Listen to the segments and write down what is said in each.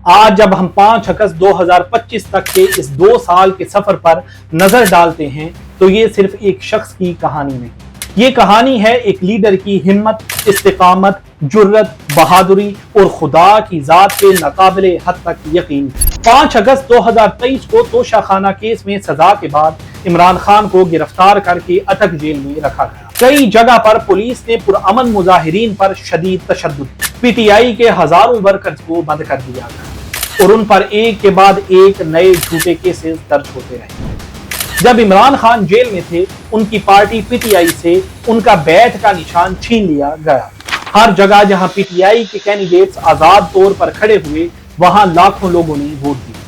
آج جب ہم 5 اگست 2025 تک کے اس 2 سال کے سفر پر نظر ڈالتے ہیں تو یہ صرف ایک شخص کی کہانی نہیں، یہ کہانی ہے ایک لیڈر کی ہمت، استقامت، جرت، بہادری اور خدا کی ذات کے ناقابل حد تک یقین۔ 5 اگست 2023 کو توشہ خانہ کیس میں سزا کے بعد عمران خان کو گرفتار کر کے اٹک جیل میں رکھا گیا۔ کئی جگہ پر پولیس نے پرامن مظاہرین پر شدید تشدد، پی ٹی آئی کے ہزاروں ورکرز کو بند کر دیا گیا اور ان پر ایک کے بعد ایک نئے جھوٹے کیسز درج ہوتے رہے۔ جب عمران خان جیل میں تھے، ان کی پارٹی پی ٹی آئی سے ان کا بیٹھ کا نشان چھین لیا گیا۔ ہر جگہ جہاں پی ٹی آئی کے کینڈیڈیٹس آزاد طور پر کھڑے ہوئے، وہاں لاکھوں لوگوں نے ووٹ دیے۔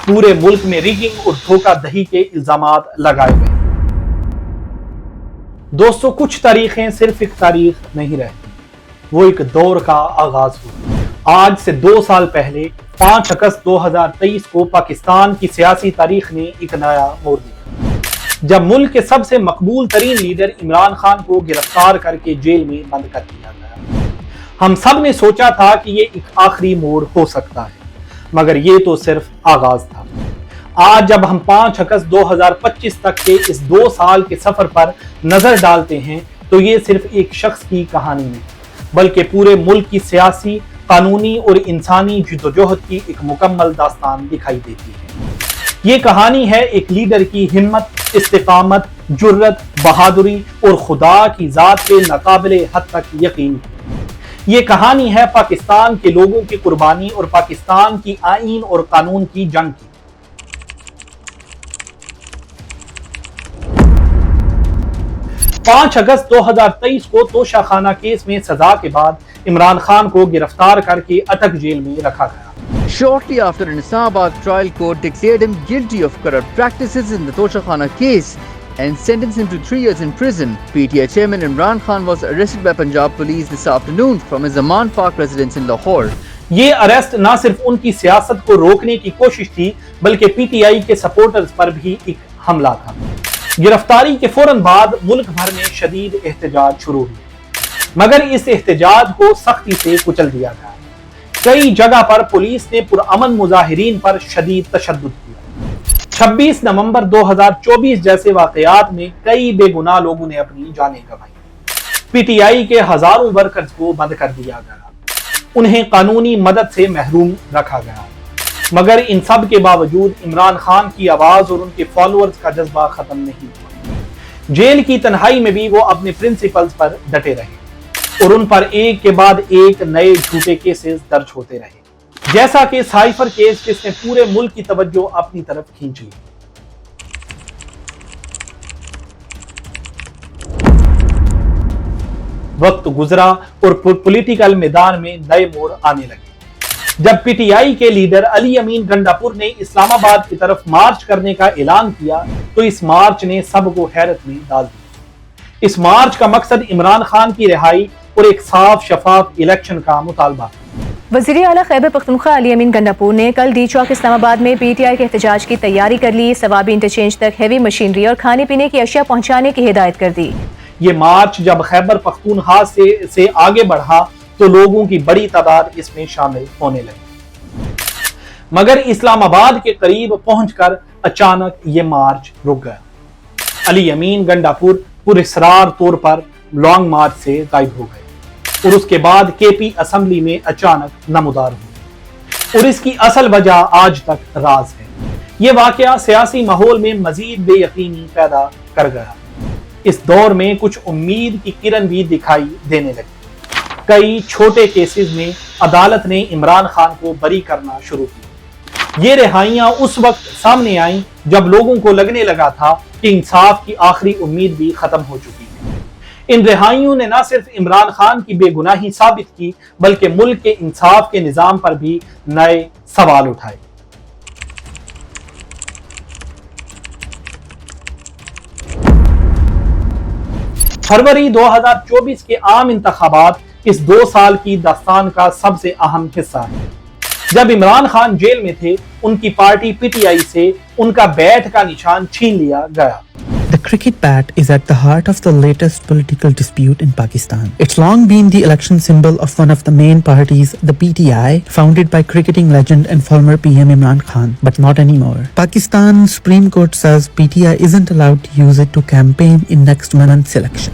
پورے ملک میں ریگنگ اور دھوکہ دہی کے الزامات لگائے گئے۔ دوستو، کچھ تاریخیں صرف ایک تاریخ نہیں رہتی، وہ ایک دور کا آغاز ہوتی ہے۔ آج سے 2 سال پہلے 5 اگست 2023 کو پاکستان کی سیاسی تاریخ نے ایک نیا موڑ لیا، جب ملک کے سب سے مقبول ترین لیڈر عمران خان کو گرفتار کر کے جیل میں بند کر دیا گیا۔ ہم سب نے سوچا تھا کہ یہ ایک آخری موڑ ہو سکتا ہے، مگر یہ تو صرف آغاز تھا۔ آج جب ہم 5 اگست 2025 تک کے اس 2 سال کے سفر پر نظر ڈالتے ہیں تو یہ صرف ایک شخص کی کہانی نہیں، بلکہ پورے ملک کی سیاسی، قانونی اور انسانی جدوجہد کی ایک مکمل داستان دکھائی دیتی ہے۔ یہ کہانی ہے ایک لیڈر کی ہمت، استقامت، جرت، بہادری اور خدا کی ذات کے ناقابل حد تک یقین کی۔ یہ کہانی ہے پاکستان کے لوگوں کی قربانی اور پاکستان کی آئین اور قانون کی جنگ کی۔ 5 اگست 2023 کو توشہ خانہ کیس میں سزا کے بعد عمران خان کو گرفتار کر کے اٹک جیل میں رکھا گیا۔ Shortly after an Islamabad trial court declared him guilty of corrupt practices in the Tosha Khana case and sentenced him to 3 years in prison, PTI chairman Imran Khan was arrested by Punjab police this afternoon from his Aman Park residence in Lahore. یہ arrest نہ صرف ان کی سیاست کو روکنے کی کوشش تھی، بلکہ پی ٹی آئی کے سپورٹرز پر بھی ایک حملہ تھا۔ گرفتاری کے فوراً بعد ملک بھر میں شدید احتجاج شروع ہوئی، مگر اس احتجاج کو سختی سے کچل دیا گیا۔ کئی جگہ پر پولیس نے پرامن مظاہرین پر شدید تشدد کیا۔ 26 نومبر 2024 جیسے واقعات میں کئی بے گناہ لوگوں نے اپنی جانیں گنوائیں۔ پی ٹی آئی کے ہزاروں ورکرز کو بند کر دیا گیا، انہیں قانونی مدد سے محروم رکھا گیا، مگر ان سب کے باوجود عمران خان کی آواز اور ان کے فالوورز کا جذبہ ختم نہیں ہوا۔ جیل کی تنہائی میں بھی وہ اپنے پرنسپلز پر ڈٹے رہے اور ان پر ایک کے بعد ایک نئے جھوٹے کیسز درج ہوتے رہے، جیسا کہ سائفر کیس جس نے پورے ملک کی توجہ اپنی طرف کھینچ لی۔ وقت گزرا اور پولیٹیکل میدان میں نئے موڑ آنے لگے۔ جب پی ٹی آئی کے لیڈر علی امین گنڈاپور نے اسلام آباد کی طرف مارچ کرنے کا اعلان کیا تو اس مارچ نے سب کو حیرت میں ڈال دیا۔ اس مارچ کا مقصد عمران خان کی رہائی اور ایک صاف شفاف الیکشن کا مطالبہ۔ وزیر اعلیٰ خیبر پختونخوا علی امین گنڈاپور نے کل ڈی چوک اسلام آباد میں پی ٹی آئی کے احتجاج کی تیاری کر لی، ثوابی انٹرچینج تک ہیوی مشینری اور کھانے پینے کی اشیاء پہنچانے کی ہدایت کر دی۔ یہ مارچ جب خیبر پختونخوا سے آگے بڑھا تو لوگوں کی بڑی تعداد اس میں شامل ہونے لگی، مگر اسلام آباد کے قریب پہنچ کر اچانک یہ مارچ رک گیا۔ علی امین گنڈاپور پراسرار طور پر لانگ مارچ سے غائب ہو گئے اور اس کے بعد کے پی اسمبلی میں اچانک نمودار ہوئے، اور اس کی اصل وجہ آج تک راز ہے۔ یہ واقعہ سیاسی ماحول میں مزید بے یقینی پیدا کر گیا۔ اس دور میں کچھ امید کی کرن بھی دکھائی دینے لگی۔ کئی چھوٹے کیسز میں عدالت نے عمران خان کو بری کرنا شروع کیا۔ یہ رہائیاں اس وقت سامنے آئیں جب لوگوں کو لگنے لگا تھا کہ انصاف کی آخری امید بھی ختم ہو چکی ہے۔ ان رہائیوں نے نہ صرف عمران خان کی بے گناہی ثابت کی، بلکہ ملک کے انصاف کے نظام پر بھی نئے سوال اٹھائے۔ فروری 2024 کے عام انتخابات اس 2 سال کی داستان کا سب سے اہم حصہ ہے۔ جب عمران خان جیل میں تھے، ان کی پارٹی پی ٹی آئی سے ان کا بیٹھ کا نشان چھین لیا گیا۔ The cricket bat is at the heart of the latest political dispute in Pakistan. It's long been the election symbol of one of the main parties, the PTI, founded by cricketing legend and former PM Imran Khan, but not anymore. Pakistan Supreme Court says PTI isn't allowed to use it to campaign in next month's election.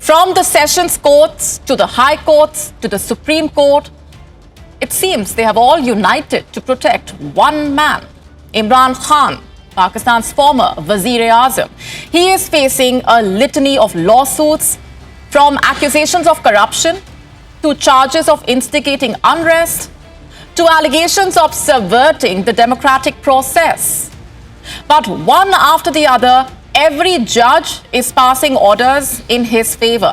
From the sessions courts to the high courts to the Supreme Court, it seems they have all united to protect one man, Imran Khan, Pakistan's former Wazir-e-Azam. He is facing a litany of lawsuits, from accusations of corruption to charges of instigating unrest to allegations of subverting the democratic process. But one after the other, every judge is passing orders in his favor.